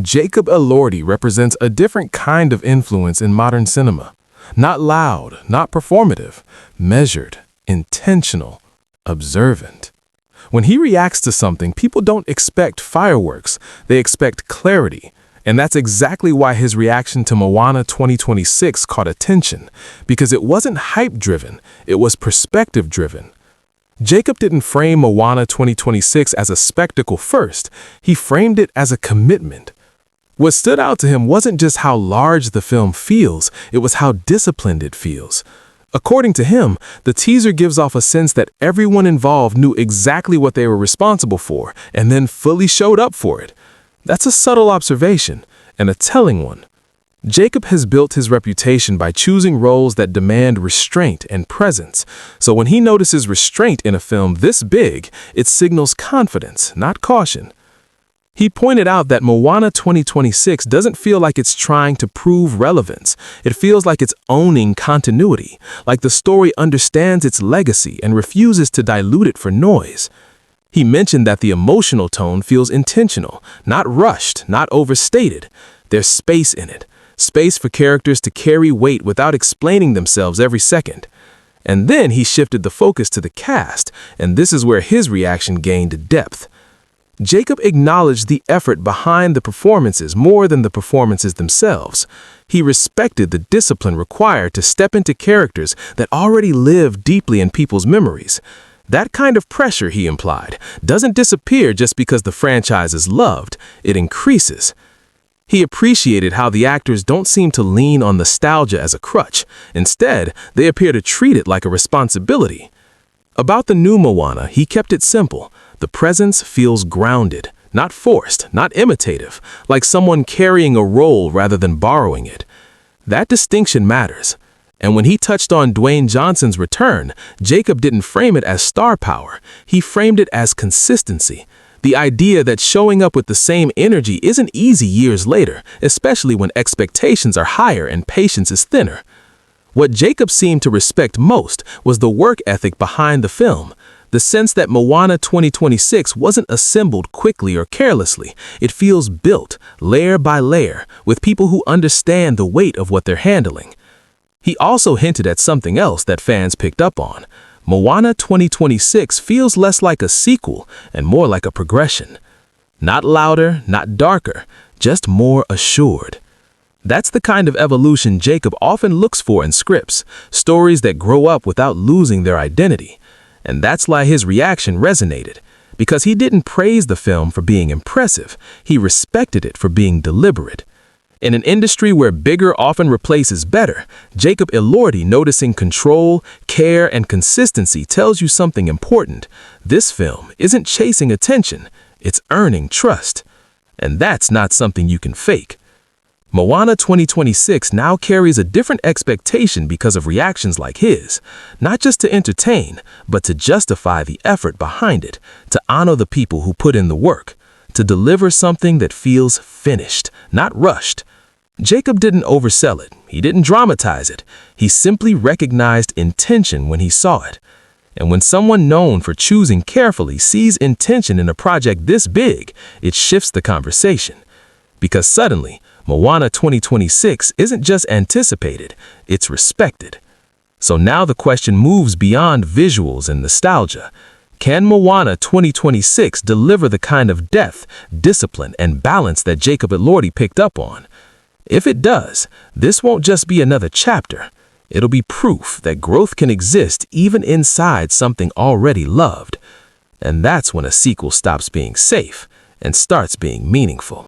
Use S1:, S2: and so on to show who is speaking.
S1: Jacob Elordi represents a different kind of influence in modern cinema. Not loud, not performative, measured, intentional, observant. When he reacts to something, people don't expect fireworks, they expect clarity. And that's exactly why his reaction to Moana 2026 caught attention, because it wasn't hype-driven, it was perspective-driven. Jacob didn't frame Moana 2026 as a spectacle first, he framed it as a commitment. What stood out to him wasn't just how large the film feels, it was how disciplined it feels. According to him, the teaser gives off a sense that everyone involved knew exactly what they were responsible for and then fully showed up for it. That's a subtle observation, and a telling one. Jacob has built his reputation by choosing roles that demand restraint and presence, so when he notices restraint in a film this big, it signals confidence, not caution. He pointed out that Moana 2026 doesn't feel like it's trying to prove relevance. It feels like it's owning continuity, like the story understands its legacy and refuses to dilute it for noise. He mentioned that the emotional tone feels intentional, not rushed, not overstated. There's space in it, space for characters to carry weight without explaining themselves every second. And then he shifted the focus to the cast, and this is where his reaction gained depth. Jacob acknowledged the effort behind the performances more than the performances themselves. He respected the discipline required to step into characters that already live deeply in people's memories. That kind of pressure, he implied, doesn't disappear just because the franchise is loved, it increases. He appreciated how the actors don't seem to lean on nostalgia as a crutch. Instead, they appear to treat it like a responsibility. About the new Moana, he kept it simple. The presence feels grounded, not forced, not imitative, like someone carrying a role rather than borrowing it. That distinction matters. And when he touched on Dwayne Johnson's return, Jacob didn't frame it as star power. He framed it as consistency. The idea that showing up with the same energy isn't easy years later, especially when expectations are higher and patience is thinner. What Jacob seemed to respect most was the work ethic behind the film. The sense that Moana 2026 wasn't assembled quickly or carelessly. It feels built, layer by layer, with people who understand the weight of what they're handling. He also hinted at something else that fans picked up on. Moana 2026 feels less like a sequel and more like a progression. Not louder, not darker, just more assured. That's the kind of evolution Jacob often looks for in scripts, stories that grow up without losing their identity. And that's why his reaction resonated, because he didn't praise the film for being impressive, he respected it for being deliberate. In an industry where bigger often replaces better, Jacob Elordi noticing control, care, and consistency tells you something important. This film isn't chasing attention, it's earning trust. And that's not something you can fake. Moana 2026 now carries a different expectation because of reactions like his, not just to entertain, but to justify the effort behind it, to honor the people who put in the work, to deliver something that feels finished, not rushed. Jacob didn't oversell it, he didn't dramatize it, he simply recognized intention when he saw it. And when someone known for choosing carefully sees intention in a project this big, it shifts the conversation. Because suddenly, Moana 2026 isn't just anticipated, it's respected. So now the question moves beyond visuals and nostalgia. Can Moana 2026 deliver the kind of depth, discipline, and balance that Jacob Elordi picked up on? If it does, this won't just be another chapter. It'll be proof that growth can exist even inside something already loved. And that's when a sequel stops being safe and starts being meaningful.